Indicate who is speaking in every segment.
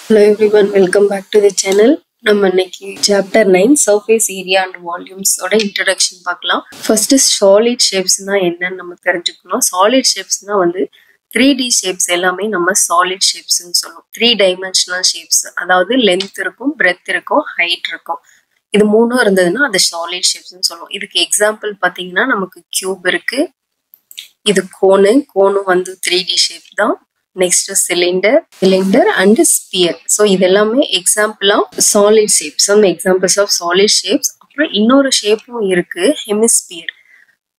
Speaker 1: Hello everyone, welcome back to the channel. நம்ம இன்னைக்கு chapter 9 surface area and volumes ஓட introduction பார்க்கலாம். First solid shapes னா என்னன்னு நம்ம தெரிஞ்சுக்கணும். Solid shapes னா வந்து 3D shapes எல்லாமே நம்ம solid shapes னு சொல்லுவோம். 3 dimensional shapes, அதாவது length இருக்கும், breadth இருக்கும், height இருக்கும். இது மூணும் இருந்ததுன்னா அது solid shapes னு சொல்லுவோம். இதுக்கு எக்ஸாம்பிள் பாத்தீங்கன்னா நமக்கு cube இருக்கு. இது கோனு வந்து 3D shape தான். Next cylinder and sphere. So இதெல்லாமே example of solid shapes. Some examples of solid shapes. அப்புறம் இன்னொரு ஷேப்பும் இருக்கு, ஹெமிஸ்பியர்.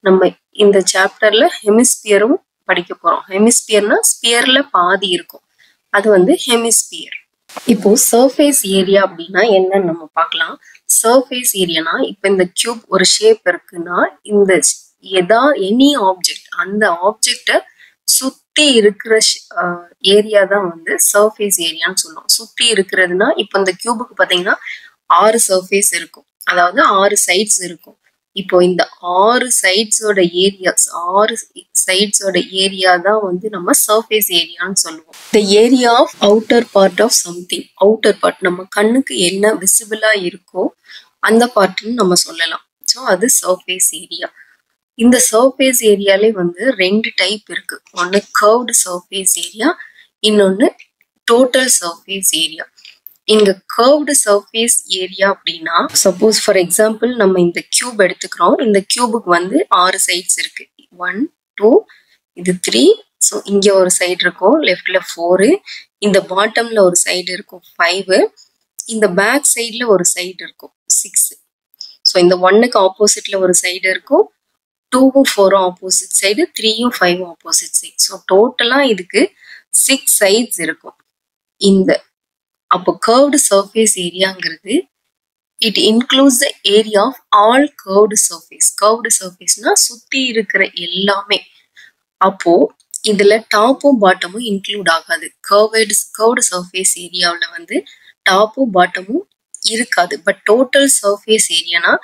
Speaker 1: நம்ம இந்த சாப்டர்ல ஹெமிஸ்பியரும் படிக்க போறோம். ஹெமிஸ்பியர்னா ஸ்பியர்ல பாதி இருக்கும், அது வந்து ஹெமிஸ்பியர். இப்போ சர்ஃபேஸ் ஏரியா அப்படின்னா என்னன்னு நம்ம பார்க்கலாம். சர்ஃபேஸ் ஏரியானா இப்போ இந்த கியூப் ஒரு ஷேப் இருக்குன்னா இந்த எனி ஆப்ஜெக்ட், அந்த ஆப்ஜெக்ட சுத்தி இருக்கிற ஏரியா தான் வந்து சர்ஃபேஸ் ஏரியான்னு சொல்லுவோம். சுத்தி இருக்கிறதுனா இப்போ இந்த கியூபுக்கு பாத்தீங்கன்னா 6 சர்ஃபேஸ் இருக்கும், அதாவது 6 சைட்ஸ் இருக்கும். இப்போ இந்த 6 சைட்ஸோட ஏரியா தான் வந்து நம்ம சர்ஃபேஸ் ஏரியான்னு சொல்லுவோம். The area of outer part of something. Outer part நம்ம கண்ணுக்கு என்ன விசிபிளா இருக்கோ அந்த பார்ட்னு நம்ம சொல்லலாம். ஸோ அது சர்ஃபேஸ் ஏரியா. இந்த சர்ஃபேஸ் ஏரியாலே வந்து 2 டைப் இருக்கு. ஒன்னு கர்வ்டு சர்ஃபேஸ் ஏரியா, இன்னொன்னு டோட்டல் சர்ஃபேஸ் ஏரியா. இங்க கர்வ்டு சர்ஃபேஸ் ஏரியா அப்படின்னா, சப்போஸ் ஃபார் எக்ஸாம்பிள் நம்ம இந்த கியூப் எடுத்துக்கிறோம். இந்த கியூபுக்கு வந்து 6 சைட்ஸ் இருக்கு. 1 2 இது 3. ஸோ இங்க ஒரு சைடு இருக்கும், லெஃப்ட்ல 4. இந்த பாட்டம்ல ஒரு சைடு இருக்கும் 5. இந்த பேக் சைட்ல ஒரு சைடு இருக்கும் 6. ஸோ இந்த 1க்கு ஆப்போசிட்ல ஒரு சைடு இருக்கும், 2ம் 4ம் ஆப்போசிட் சைடு, 3யும் 5ம் ஆப்போசிட் சைடு. ஸோ டோட்டலா இதுக்கு 6 சைட்ஸ் இருக்கும். இந்த அப்போ கர்வ்டு சர்ஃபேஸ் ஏரியாங்கிறது it includes the area of all curved surface. Curved சர்ஃபேஸ்னா சுத்தி இருக்கிற எல்லாமே. அப்போ இதுல டாப்பும் பாட்டமும் இன்க்ளூட் ஆகாது. கர்வ்டு சர்ஃபேஸ் ஏரியாவில் வந்து டாப்பும் பாட்டமும் இருக்காது. பட் டோட்டல் சர்ஃபேஸ் ஏரியானா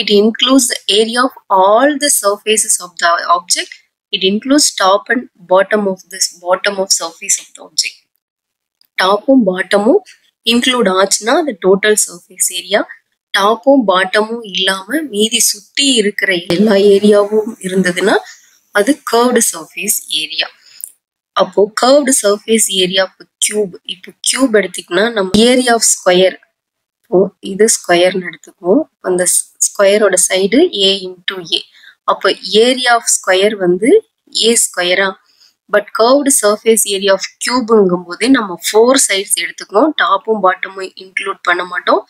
Speaker 1: it includes the area of all the surfaces of the object. It includes top and bottom of surface of the object. டாப்பும் பாட்டமும் இன்க்ளூட் ஆச்சுன்னா அது டோட்டல் சர்ஃபேஸ் ஏரியா. டாப்பும் பாட்டமும் இல்லாம மீதி சுத்தி இருக்கிற எல்லா ஏரியாவும் இருந்ததுன்னா அது கர்வ்டு சர்ஃபேஸ் ஏரியா. அப்போ கர்வ்டு சர்ஃபேஸ் ஏரியா இப்போ கியூப் எடுத்தீங்கன்னா நம்ம ஏரியா ஆஃப் ஸ்கொயர், இது ஸ்கொயர்னு எடுத்துக்குவோம். அந்த ஸ்கொயரோட சைடு a இன்டூ ஏ. அப்போ ஏரியா ஆஃப் ஸ்கொயர் வந்து ஏ ஸ்கொயரா. But curved surface area of கியூபுங்கும் போது நம்ம 4 சைட்ஸ் எடுத்துக்குவோம், டாப்பும் பாட்டமும் இன்க்ளூட் பண்ண மாட்டோம்.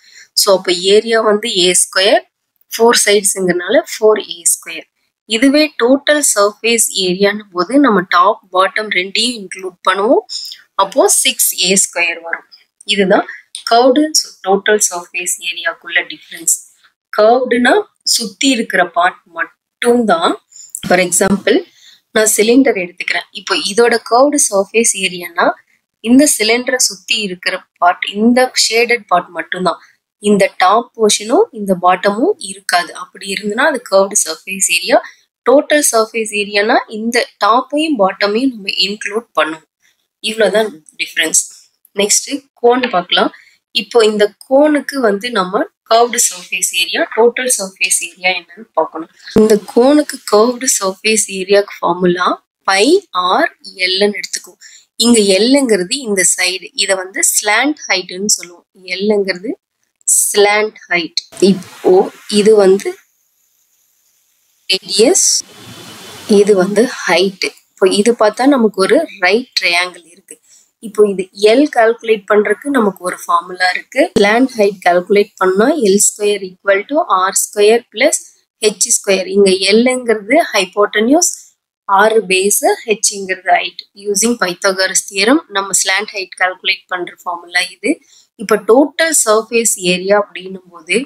Speaker 1: ஸோ அப்போ ஏரியா வந்து ஏ ஸ்கொயர், 4 சைட்ஸுங்கிறனால 4a ஸ்கொயர். இதுவே டோட்டல் சர்ஃபேஸ் ஏரியான்னு போது நம்ம டாப் பாட்டம் ரெண்டையும் இன்க்ளூட் பண்ணுவோம், அப்போ 6a ஸ்கொயர் வரும். இதுதான் கர்வ்டு டோட்டல் சர்ஃபேஸ் ஏரியாக்குள்ள டிஃபரன்ஸ். கர்வ்டுனா சுத்தி இருக்கிற பார்ட் மட்டும் தான். ஃபார் எக்ஸாம்பிள் நான் சிலிண்டர் எடுத்துக்கிறேன். இப்போ இதோட கர்வ்டு சர்ஃபேஸ் ஏரியானா இந்த சிலிண்டரை சுத்தி இருக்கிற பார்ட், இந்த ஷேடட் பார்ட் மட்டும்தான். இந்த டாப் போர்ஷனும் இந்த பாட்டமும் இருக்காது. அப்படி இருந்ததுன்னா அது curved surface area. Total surface ஏரியானா இந்த டாப்பையும் பாட்டமையும் நம்ம இன்க்ளூட் பண்ணுவோம். இவ்வளவுதான் டிஃபரன்ஸ். நெக்ஸ்ட் கோன் பார்க்கலாம். இப்போ இந்த கோனுக்கு வந்து நம்ம curved surface area, total surface area என்னன்னு பார்க்கணும். இந்த கோனுக்கு கர்வ்டு சர்ஃபேஸ் ஏரியாக்கு ஃபார்முலா பை ஆர் எல்ன்னு எடுத்துக்குவோம். இங்க எல்லுங்கிறது இந்த சைடு, இதை வந்து ஸ்லாண்ட் ஹைட்னு சொல்லுவோம். எல்லுங்கிறது ஸ்லாண்ட் ஹைட். இப்போ இது வந்து ரேடியஸ், இது வந்து ஹைட். இப்போ இது பார்த்தா நமக்கு ஒரு ரைட் ட்ரையாங்கிள் இருக்கு. இப்போ இது எல் கால்குலேட் பண்றதுக்கு நமக்கு ஒரு ஃபார்முலா இருக்கு. ஸ்லாண்ட் ஹைட் கால்குலேட் பண்ணா L square equal to R square plus H square. இங்க எல்ங்கிறது ஹைப்போட்டன்யூஸ், ஆர் பேஸ், ஹெச்ங்கிறது ஹைட். யூசிங் பைத்தாகரஸ் தியரம் நம்ம ஸ்லாண்ட் ஹைட் கால்குலேட் பண்ற ஃபார்முலா இது. இப்போ டோட்டல் சர்ஃபேஸ் ஏரியா அப்படின்னும் போது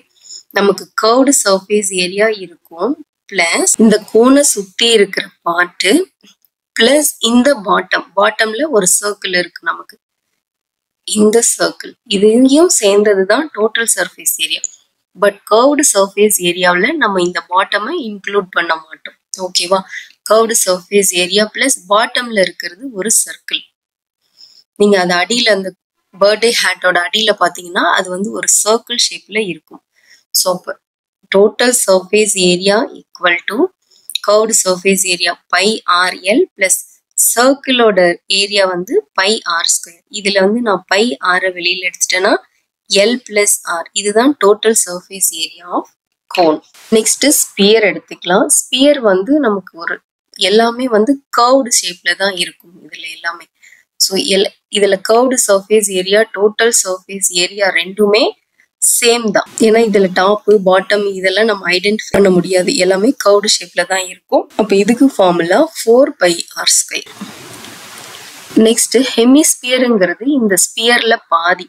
Speaker 1: நமக்கு கர்வ்டு சர்ஃபேஸ் ஏரியா இருக்கும், பிளஸ் இந்த கோனை சுத்தி இருக்கிற பார்ட்டு, பிளஸ் இந்த பாட்டம்ல ஒரு சர்க்கிள் இருக்கு நமக்கு, இந்த சர்க்கிள் இதையும் சேர்ந்ததுதான் total surface area. But curved surface ஏரியாவில் நம்ம இந்த பாட்டமை இன்க்ளூட் பண்ண மாட்டோம். ஓகேவா? கர்வ்டு சர்ஃபேஸ் ஏரியா பிளஸ் பாட்டம்ல இருக்கிறது ஒரு சர்க்கிள். நீங்க அந்த அடியில அந்த பர்த்டே ஹேட்டோட அடியில பாத்தீங்கன்னா அது வந்து ஒரு சர்க்கிள் ஷேப்ல இருக்கும். ஸோ அப்போ total surface area equal to curved surface area pi R L plus சர்க்கிளோட ஏரியா வந்து பை ஆர் ஸ்கொயர். இதுல வந்து நான் பை ஆரை வெளியில எடுத்துட்டேன்னா எல் பிளஸ் ஆர். இதுதான் total surface area of cone. Next sphere எடுத்துக்கலாம். ஸ்பியர் வந்து நமக்கு ஒரு எல்லாமே வந்து கர்வ்டு ஷேப்ல தான் இருக்கும் இதுல எல்லாமே. ஸோ இதுல curved surface area total surface area ரெண்டுமே சேம் தான். ஏன்னா இதுல டாப் பாட்டம் இதெல்லாம் நம்ம ஐடென்டிஃபை பண்ண முடியாது, எல்லாமே கர்வ்டு ஷேப்ல தான் இருக்கும். அப்ப இதுக்கு ஃபார்முலா 4πr². நெக்ஸ்ட் ஹெமிஸ்பியருங்கிறது இந்த ஸ்பியர்ல பாதி.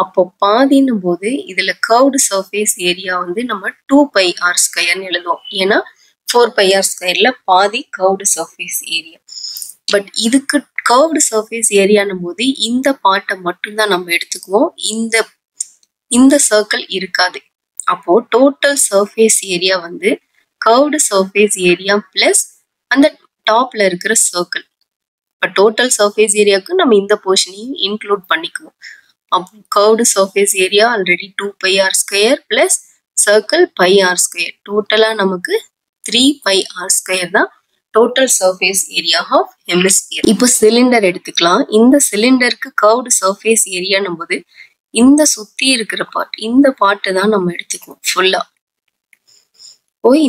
Speaker 1: அப்போ பாதின்னும் போது இதுல கர்வ்டு சர்ஃபேஸ் ஏரியா வந்து நம்ம 2πr² எழுதுவோம். ஏன்னா 4πr² பாதி கர்வ்டு சர்ஃபேஸ் ஏரியா. பட் இதுக்கு கர்வ்டு சர்ஃபேஸ் ஏரியானும் போது இந்த பார்ட்டை மட்டும்தான் நம்ம எடுத்துக்குவோம், இந்த சர்க்கிள் இருக்காது. அப்போ டோட்டல் சர்ஃபேஸ் ஏரியா வந்து கர்வ்டு சர்ஃபேஸ் ஏரியா பிளஸ் அந்த டாப்ல இருக்கிற சர்க்கிள். இப்போ டோட்டல் சர்ஃபேஸ் ஏரியாவுக்கு நம்ம இந்த போர்ஷனையும் இன்க்ளூட் பண்ணிக்குவோம். அப்போ curved surface area already 2πr² plus circle πr². டோட்டலா நமக்கு 3πr² தான் total surface area of hemisphere. இப்போ சிலிண்டர் எடுத்துக்கலாம். இந்த சிலிண்டருக்கு கர்வ்டு சர்ஃபேஸ் ஏரியானும் போது இந்த சுத்தி இருக்கிற பார்ட், இந்த பார்ட்டை தான் நம்ம எடுத்துக்குவோம் ஃபுல்லா.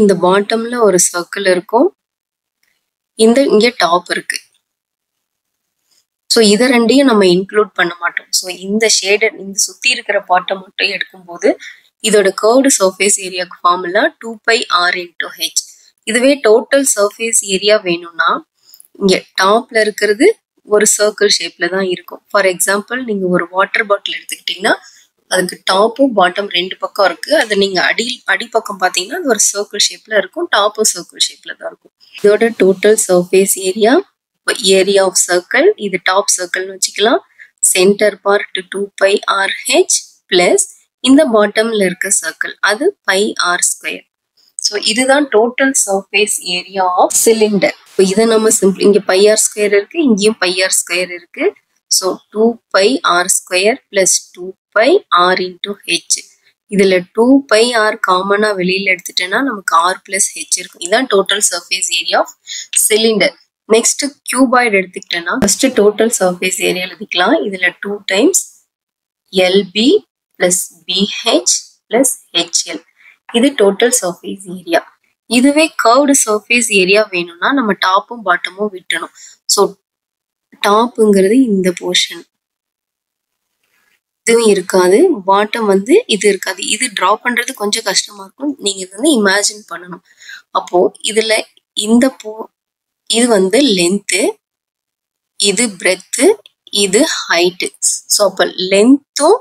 Speaker 1: இந்த பாட்டம்ல ஒரு சர்க்கிள் இருக்கும், இங்க டாப் இருக்கு. ஸோ இதை ரெண்டையும் நம்ம இன்க்ளூட் பண்ண மாட்டோம். ஸோ இந்த ஷேடட் இந்த சுத்தி இருக்கிற பார்ட்டை மட்டும் எடுக்கும்போது இதோட கர்வ்டு சர்ஃபேஸ் ஏரியாவுக்கு ஃபார்முலா 2πr×h. இதுவே டோட்டல் சர்ஃபேஸ் ஏரியா வேணும்னா இங்க டாப்ல இருக்கிறது ஒரு சர்க்கிள் ஷேப்ல தான் இருக்கும். ஃபார் எக்ஸாம்பிள் நீங்க ஒரு வாட்டர் பாட்டில் எடுத்துக்கிட்டீங்கன்னா அதுக்கு டாப்பும் பாட்டம் ரெண்டு பக்கம் இருக்கு. அது நீங்க அடிப்பக்கம் பாத்தீங்கன்னா அது ஒரு சர்க்கிள் ஷேப்ல இருக்கும், டாப்பும் சர்க்கிள் ஷேப்ல தான் இருக்கும். இதோட total surface area area of circle, இது டாப் சர்க்கிள்னு வச்சுக்கலாம். சென்டர் பார்ட் 2πr/h பிளஸ் இந்த பாட்டம்ல இருக்க சர்க்கிள் அது πr². ஸோ இதுதான் total surface area of cylinder. இப்போ இதை நம்ம சிம்பிள் இங்க πr² இருக்கு, இங்கேயும் πr² இருக்கு. So 2πr² plus 2πr×h. இதுல 2πr காமனா வெளியில எடுத்துட்டேன்னா நமக்கு r பிளஸ் h இருக்கும். இதுதான் total surface area of cylinder. Next cuboid எடுத்துக்கிட்டேன்னா ஃபர்ஸ்ட் டோட்டல் சர்ஃபேஸ் ஏரியா எழுதிக்கலாம். இதுல 2 times LB plus BH plus HL. இது டோட்டல் சர்ஃபேஸ் ஏரியா. இதுவே கர்வ்டு சர்ஃபேஸ் ஏரியா வேணும்னா நம்ம டாப்பும் பாட்டமும் விட்டணும். ஸோ டாப்புங்கிறது இந்த போர்ஷன், இதுவும் இருக்காது, பாட்டம் வந்து இது இருக்காது. இது டிரா பண்றது கொஞ்சம் கஷ்டமா இருக்கும், நீங்க இது வந்து இமேஜின் பண்ணணும். அப்போ இதுல இந்த இது வந்து லென்த்து, இது பிரெத்து, இது ஹைட்டு. ஸோ அப்போ லென்த்தும்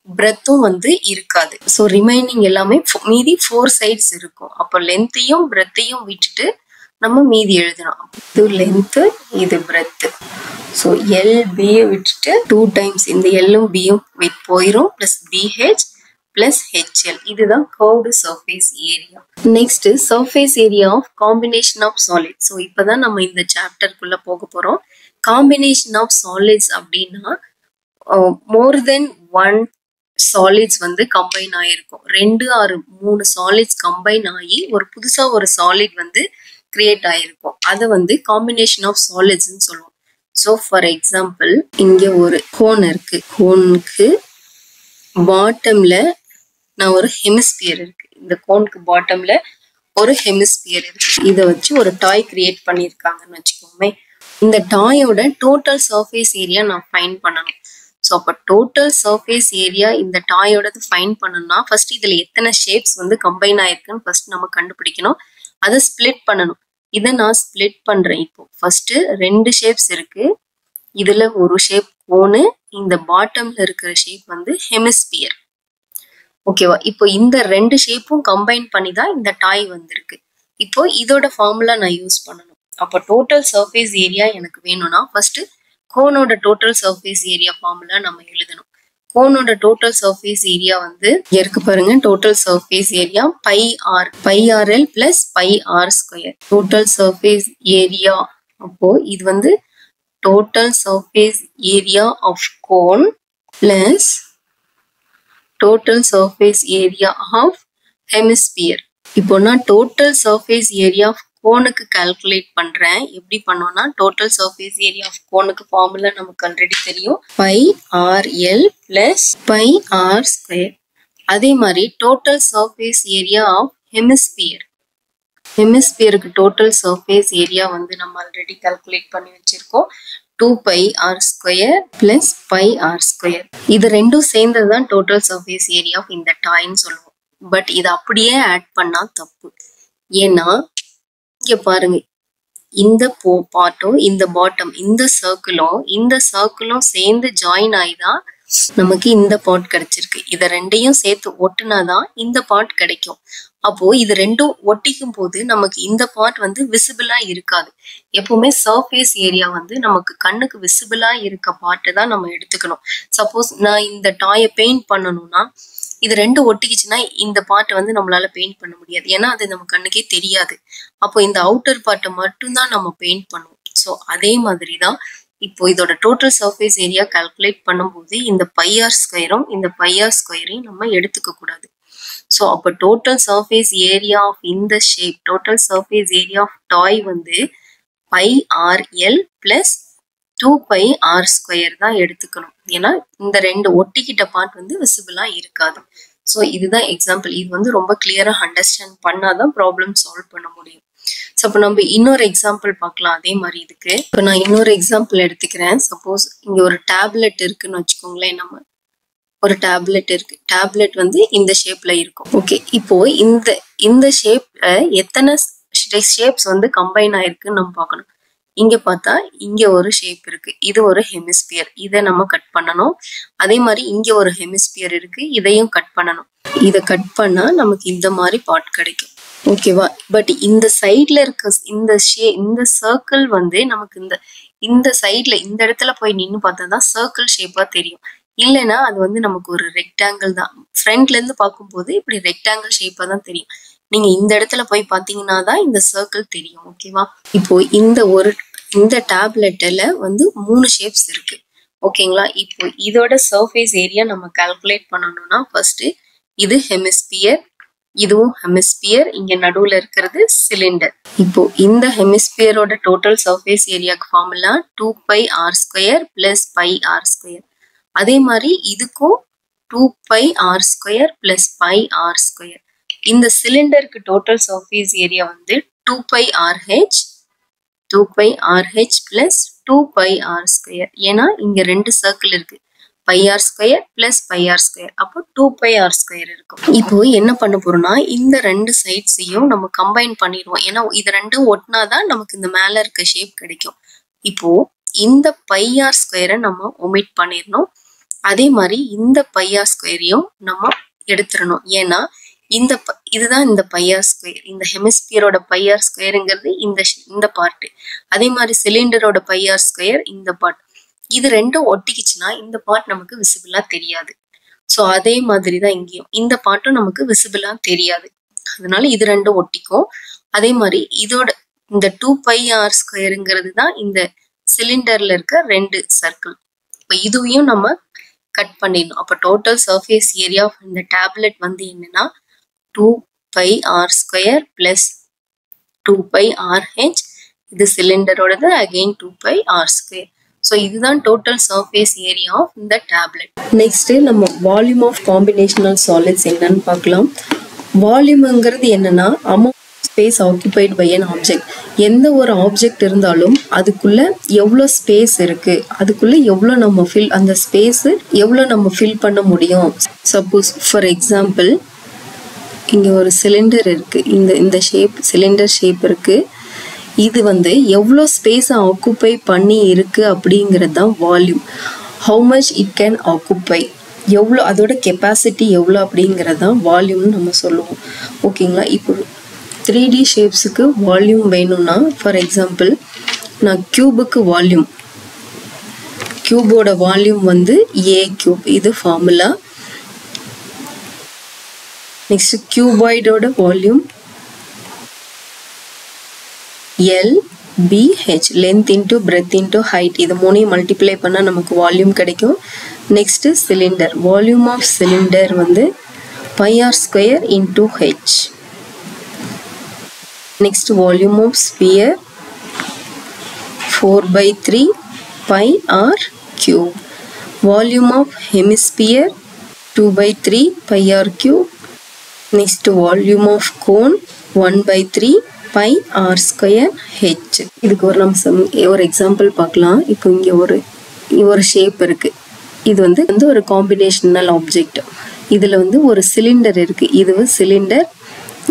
Speaker 1: பிரெத்தும் வந்து இருக்காது. ஸோ ரிமைனிங் எல்லாமே மீதி 4 சைட்ஸ் இருக்கும். அப்போ லென்த்தையும் பிரெத்தையும் விட்டுட்டு நம்ம மீதி எழுதணும். இது லென்த்து, இது பிரெத்து. ஸோ LBயை விட்டுட்டு 2 டைம்ஸ் இந்த எல்லும் பியும் போயிடும் பிளஸ் BH பிளஸ் HL. இதுதான் curved surface area. Next surface area of combination of solid. So இப்போதான் நம்ம இந்த சாப்டருக்குள்ள போக போறோம். காம்பினேஷன் ஆஃப் சாலிட்ஸ் அப்படின்னா மோர் தென் 1 சாலிட்ஸ் வந்து கம்பைன் ஆயிருக்கும். 2 or 3 சாலிட்ஸ் கம்பைன் ஆகி புதுசா ஒரு சாலிட் வந்து கிரியேட் ஆயிருக்கும். அதை வந்து காம்பினேஷன் ஆஃப் சாலிட்ஸ்ன்னு சொல்லுவோம். ஸோ ஃபார் எக்ஸாம்பிள் இங்க ஒரு கோன் இருக்கு, கோனுக்கு பாட்டம்ல நான் ஒரு ஹெமிஸ்பியர் இருக்கு, இந்த கோனுக்கு பாட்டம்ல ஒரு ஹெமிஸ்பியர் இருக்கு. இதை வச்சு ஒரு டாய் கிரியேட் பண்ணியிருக்காங்கன்னு வச்சுக்கோமே. இந்த டாயோட டோட்டல் சர்ஃபேஸ் ஏரியா நான் ஃபைன் பண்ணணும். ஸோ அப்போ டோட்டல் சர்ஃபேஸ் ஏரியா இந்த டாயோடது ஃபைன் பண்ணணும்னா ஃபர்ஸ்ட் இதுல எத்தனை ஷேப்ஸ் வந்து கம்பைன் ஆயிருக்குன்னு ஃபர்ஸ்ட் நம்ம கண்டுபிடிக்கணும். அதை ஸ்பிளிட் பண்ணணும். இதை நான் ஸ்பிளிட் பண்றேன். இப்போ ஃபர்ஸ்ட் 2 ஷேப்ஸ் இருக்கு. இதுல ஒரு ஷேப் கோனு, இந்த பாட்டம்ல இருக்கிற ஷேப் வந்து ஹெமிஸ்பியர். ஓகேவா? இப்போ இந்த 2 ஷேப்பும் கம்பைன் பண்ணி தான் இந்த டாய் வந்திருக்கு. இப்போ இதோட ஃபார்முலா நான் யூஸ் பண்ணணும். அப்போ டோட்டல் சர்ஃபேஸ் ஏரியா எனக்கு வேணும்னா ஃபர்ஸ்ட் கோனோட டோட்டல் சர்ஃபேஸ் ஏரியா ஃபார்முலா நம்ம எழுதணும். கோனோட டோட்டல் சர்ஃபேஸ் ஏரியா வந்து இருக்கு பாருங்க. Total surface area πRL plus πr². Total surface area, அப்போ இது வந்து total surface area of cone plus total surface area of hemisphere. இப்போ நான் total surface area of கோனுக்கு calculate பண்றேன். எப்படி பண்ணோம்னா total surface area of கோனுக்கு formula நமக்கு already தெரியும். pi RL plus pi R square. அதே மாதிரி total surface area of hemisphere. ஹெமிஸ்பியருக்கு டோட்டல் சர்ஃபேஸ் ஏரியா வந்து நம்ம ஆல்ரெடி கால்குலேட் பண்ணி வச்சிருக்கோம். 2 pi r square plus pi r square. இது ரெண்டும் சேர்ந்தது தான் டோட்டல் சர்ஃபேஸ் ஏரியா ஆஃப் இந்த டாய்ன்னு சொல்லுவோம். பட் இது அப்படியே ஆட் பண்ணா தப்பு. ஏன்னா இங்க பாருங்க, இந்த பார்ட்டும் இந்த பாட்டம் இந்த சர்க்கிளும் சேர்ந்து ஜாயின் ஆயிதான் நமக்கு இந்த பார்ட் கிடைச்சிருக்கு. இத ரெண்டையும் சேர்த்து ஒட்டுனாதான் இந்த பார்ட் கிடைக்கும். அப்போ இது ரெண்டும் ஒட்டிக்கும் போது நமக்கு இந்த பார்ட் வந்து விசிபிளா இருக்காது. எப்பவுமே சர்ஃபேஸ் ஏரியா வந்து நமக்கு கண்ணுக்கு விசிபிளா இருக்க பார்ட்டை தான் நம்ம எடுத்துக்கணும். சப்போஸ் நான் இந்த டாயை பெயிண்ட் பண்ணணும்னா இது ரெண்டும் ஒட்டிக்கிச்சுன்னா இந்த பார்ட்டை வந்து நம்மளால பெயிண்ட் பண்ண முடியாது. ஏன்னா அது நம்ம கண்ணுக்கே தெரியாது. அப்போ இந்த அவுட்டர் பார்ட்டை மட்டும்தான் நம்ம பெயிண்ட் பண்ணுவோம். ஸோ அதே மாதிரி தான் இப்போ இதோட டோட்டல் சர்ஃபேஸ் ஏரியா கால்குலேட் பண்ணும்போது இந்த பை ஆர் ஸ்கொயரும் இந்த பை ஆர் ஸ்கொயரையும் நம்ம எடுத்துக்க கூடாது. ஸோ அப்போ டோட்டல் சர்ஃபேஸ் ஏரியா ஆஃப் இந்த shape, total surface area of toy வந்து pi R L plus 2 pi r square தான் எடுத்துக்கணும். ஏன்னா இந்த ரெண்டு ஒட்டிக்கிட்ட பார்ட் வந்து விசிபிளா இருக்காது. ஸோ இதுதான் எக்ஸாம்பிள். இது வந்து ரொம்ப கிளியரா அண்டர்ஸ்டாண்ட் பண்ணாதான் ப்ராப்ளம் சால்வ் பண்ண முடியும். ஸோ இப்போ நம்ம இன்னொரு எக்ஸாம்பிள் பார்க்கலாம். அதே மாதிரி இதுக்கு இப்போ நான் இன்னொரு எக்ஸாம்பிள் எடுத்துக்கிறேன். சப்போஸ் இங்க ஒரு டேப்லெட் இருக்குன்னு வச்சுக்கோங்களேன். நம்ம ஒரு டேப்லெட் இருக்கு. டேப்லெட் வந்து இந்த ஷேப்ல இருக்கும். ஓகே, இப்போ இந்த ஷேப்ல எத்தனை ஷேப்ஸ் வந்து கம்பைன் ஆயிருக்குன்னு நம்ம பார்க்கணும். இங்க பார்த்தா இங்க ஒரு ஷேப் இருக்கு. இது ஒரு ஹெமிஸ்பியர். இதை நம்ம கட் பண்ணணும். அதே மாதிரி இங்க ஒரு ஹெமிஸ்பியர் இருக்கு. இதையும் கட் பண்ணணும். இதை கட் பண்ணா நமக்கு இந்த மாதிரி பார்ட் கிடைக்கும். ஓகேவா? பட் இந்த சைட்ல இருக்க இந்த சர்க்கிள் வந்து நமக்கு இந்த சைட்ல இந்த இடத்துல போய் நின்று பார்த்தா தான் சர்க்கிள் ஷேப்பா தெரியும். இல்லைன்னா அது வந்து நமக்கு ஒரு ரெக்டாங்கிள் தான். ஃப்ரண்ட்ல இருந்து பார்க்கும்போது இப்படி ரெக்டாங்கிள் ஷேப்பா தான் தெரியும். நீங்க இந்த இடத்துல போய் பாத்தீங்கன்னா தான் இந்த சர்க்கிள் தெரியும். ஓகேவா? இப்போ இந்த டேப்லெட்ல வந்து 3 ஷேப்ஸ் இருக்கு. ஓகேங்களா? இப்போ இதோட சர்ஃபேஸ் ஏரியா நம்ம கால்குலேட் பண்ணணும்னா ஃபர்ஸ்ட் இது ஹெமிஸ்பியர், இதுவும் ஹெமிஸ்பியர், இங்க நடுவுல இருக்கிறது சிலிண்டர். இப்போ இந்த ஹெமிஸ்பியரோட டோட்டல் சர்ஃபேஸ் ஏரியாக்கு formula 2 pi r square plus pi r square. அதே மாதிரி இதுக்கும் 2 pi r square plus pi r square. இந்த சிலிண்டருக்கு டோட்டல் சர்ஃபேஸ் ஏரியா வந்து 2 pi RH plus 2 pi r square. ஏன்னா இங்க ரெண்டு சர்க்கிள் இருக்கு. pi r square plus pi r square. அப்போ 2 pi r square இருக்கும். இப்போ என்ன பண்ண போறோம்னா இந்த ரெண்டு சைட்ஸையும் நம்ம கம்பைன் பண்ணிடுவோம். ஏன்னா இது ரெண்டும் ஒட்டினாதான் நமக்கு இந்த மேல இருக்க ஷேப் கிடைக்கும். இப்போ இந்த pi r square நம்ம ஒமிட் பண்ணிடணும். அதே மாதிரி இந்த pi r squareயும் நம்ம எடுத்துடணும். ஏன்னா இதுதான் இந்த pi r square. இந்த ஹெமிஸ்பியரோட pi r squareங்கிறது இந்த பார்ட். அதே மாதிரி சிலிண்டரோட pi r square இந்த பார்ட். இது ரெண்டும் ஒட்டிக்கிச்சுன்னா இந்த பார்ட் நமக்கு விசிபிளா தெரியாது. ஸோ அதே மாதிரி தான் இங்கேயும் இந்த பார்ட்டும் நமக்கு விசிபிளா தெரியாது. அதனால இது ரெண்டும் ஒட்டிக்கும். அதே மாதிரி இதோட இந்த 2 pi r squareங்கிறது தான் இந்த சிலிண்டர்ல இருக்க ரெண்டு சர்க்கிள். இப்போ இதுவையும் நம்ம கட் பண்ணிடணும். அப்போ டோட்டல் சர்ஃபேஸ் ஏரியா ஆஃப் இந்த டேப்லெட் வந்து என்னன்னா 2 pi r square plus 2 pi RH. இது சிலிண்டரோடது, again 2 pi r square. So இதுதான் டோட்டல் சர்ஃபேஸ் ஏரியா ஆஃப் இந்த டேப்லெட். நெக்ஸ்ட் நம்ம வால்யூம் ஆஃப் காம்பினேஷனல் சாலிட்ஸ் என்னன்னு பார்க்கலாம். வால்யூம்ங்கிறது என்னன்னா amount space occupied by an object. எந்த ஒரு ஆப்ஜெக்ட் இருந்தாலும் அதுக்குள்ள எவ்வளோ ஸ்பேஸ் இருக்கு, அதுக்குள்ள எவ்வளோ நம்ம அந்த ஸ்பேஸ் எவ்வளோ நம்ம ஃபில் பண்ண முடியும். சப்போஸ் ஃபார் எக்ஸாம்பிள் இங்க ஒரு சிலிண்டர் இருக்கு. இந்த ஷேப் சிலிண்டர் ஷேப் இருக்கு. இது வந்து எவ்வளோ ஸ்பேஸை ஆக்குப்பை பண்ணி இருக்கு அப்படிங்கிறது தான் volume. How much it can occupy, எவ்வளோ அதோட கெப்பாசிட்டி எவ்வளோ அப்படிங்கிறது தான் வால்யூம்னு நம்ம சொல்லுவோம். ஓகேங்களா? இப்போ 3D ஷேப்ஸுக்கு வால்யூம் வேணும்னா ஃபார் எக்ஸாம்பிள் நான் கியூபுக்கு வால்யூம், கியூபோட வால்யூம் வந்து A கியூப். இது ஃபார்முலா. நெக்ஸ்ட் கியூபாய்டோட volume LBH, length into breadth into height. இது மூணையும் மல்டிப்ளை பண்ணால் நமக்கு வால்யூம் கிடைக்கும். Next cylinder, volume of cylinder வந்து pi r square into h. Next volume of sphere 4/3 pi r cube. Volume of hemisphere 2/3 pi r cube. Next volume of cone 1/3 pi r square h. இதுக்கு ஒரு example பார்க்கலாம். இப்போ இங்கே ஒரு shape இருக்கு. இது வந்து ஒரு காம்பினேஷனல் ஆப்ஜெக்ட். இதில் வந்து ஒரு சிலிண்டர் இருக்கு. இது சிலிண்டர்,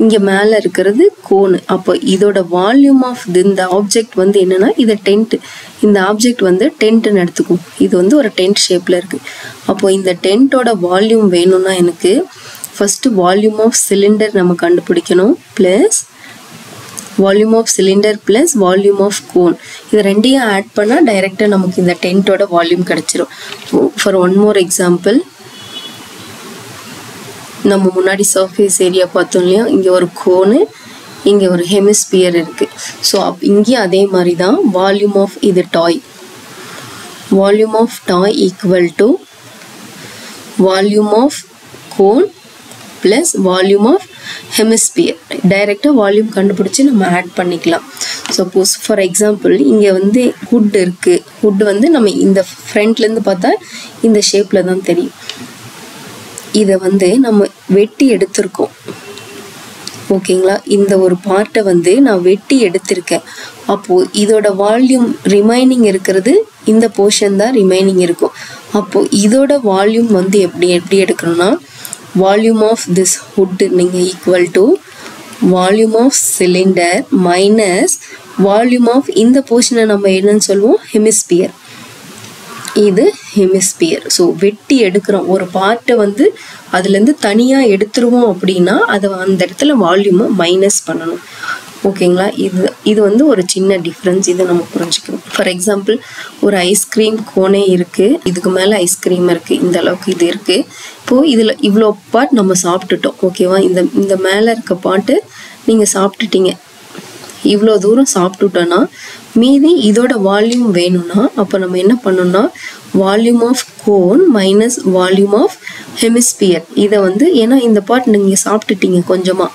Speaker 1: இங்கே மேலே இருக்கிறது கோனு. அப்போ இதோட வால்யூம் ஆஃப் இந்த ஆப்ஜெக்ட் வந்து என்னன்னா இது டென்ட். இந்த ஆப்ஜெக்ட் வந்து டென்ட்னு எடுத்துக்கும். இது வந்து ஒரு டென்ட் ஷேப்ல இருக்கு. அப்போ இந்த டென்ட்டோட வால்யூம் வேணும்னா எனக்கு ஃபர்ஸ்ட் வால்யூம் ஆஃப் சிலிண்டர் நம்ம கண்டுபிடிக்கணும், plus volume of cylinder plus volume of cone. இது ரெண்டையும் ஆட் பண்ணால் டைரெக்டாக நமக்கு இந்த டென்ட்டோட வால்யூம் கிடைச்சிரும். ஃபார் ஒன் மோர் எக்ஸாம்பிள், நம்ம முன்னாடி சர்ஃபேஸ் ஏரியா பார்த்தோம் இல்லையா, இங்கே ஒரு கோனு, இங்கே ஒரு ஹெமிஸ்பியர் இருக்குது. ஸோ இங்கேயும் அதே மாதிரி தான் வால்யூம் ஆஃப் இது toy. Volume of toy equal to volume of cone plus volume of hemisphere. டைரெக்டாக வால்யூம் கண்டுபிடிச்சி நம்ம ஆட் பண்ணிக்கலாம். சப்போஸ் ஃபார் எக்ஸாம்பிள் இங்கே வந்து ஹுட் இருக்குது. ஹுட் வந்து நம்ம இந்த ஃப்ரண்ட்லேருந்து பார்த்தா இந்த ஷேப்பில் தான் தெரியும். இதை வந்து நம்ம வெட்டி எடுத்திருக்கோம், ஓகேங்களா. இந்த ஒரு பார்ட்டை வந்து நான் வெட்டி எடுத்திருக்கேன். அப்போது இதோட வால்யூம் ரிமைனிங் இருக்கிறது இந்த போர்ஷன் தான் ரிமைனிங் இருக்கும். அப்போது இதோட வால்யூம் வந்து எப்படி எடுக்கணும்னா வால்யூம் ஆஃப் திஸ் ஹுட் நீங்கள் equal to volume of cylinder minus volume of இந்த போர்ஷனை நம்ம என்னன்னு சொல்லுவோம், ஹெமிஸ்பியர். இது ஹெமிஸ்பியர். ஸோ வெட்டி எடுக்கிறோம் ஒரு பார்ட்டை வந்து அதுலேருந்து தனியாக எடுத்துருவோம் அப்படின்னா அதை அந்த இடத்துல வால்யூமை மைனஸ் பண்ணணும், ஓகேங்களா. இது வந்து ஒரு சின்ன டிஃப்ரென்ஸ், இதை நம்ம புரிஞ்சுக்கணும். ஃபார் எக்ஸாம்பிள் ஒரு ஐஸ்கிரீம் கோனே இருக்குது, இதுக்கு மேலே ஐஸ்கிரீம் இருக்குது, இந்த அளவுக்கு இது இருக்குது. இப்போது இதில் இவ்வளோ பார்ட் நம்ம சாப்பிட்டுட்டோம், ஓகேவா. இந்த மேலே இருக்க பார்ட்டு நீங்கள் சாப்பிட்டுட்டீங்க. இவ்வளோ தூரம் சாப்பிட்டுட்டோன்னா மீதி இதோட வால்யூம் வேணும்னா அப்போ நம்ம என்ன பண்ணணும்னா volume of cone minus volume of hemisphere. இதை வந்து ஏன்னா இந்த பார்ட் நீங்கள் சாப்பிட்டுட்டீங்க கொஞ்சமாக,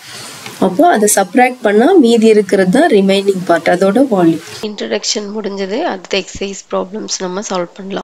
Speaker 1: அப்போ அதை சப்ராக்ட் பண்ணால் மீதி இருக்கிறது தான் ரிமைனிங் பார்ட், அதோட வால்யூம். இன்ட்ரடக்ஷன் முடிஞ்சது. அடுத்த எக்ஸசைஸ் ப்ராப்ளம்ஸ் நம்ம சால்வ் பண்ணலாம்.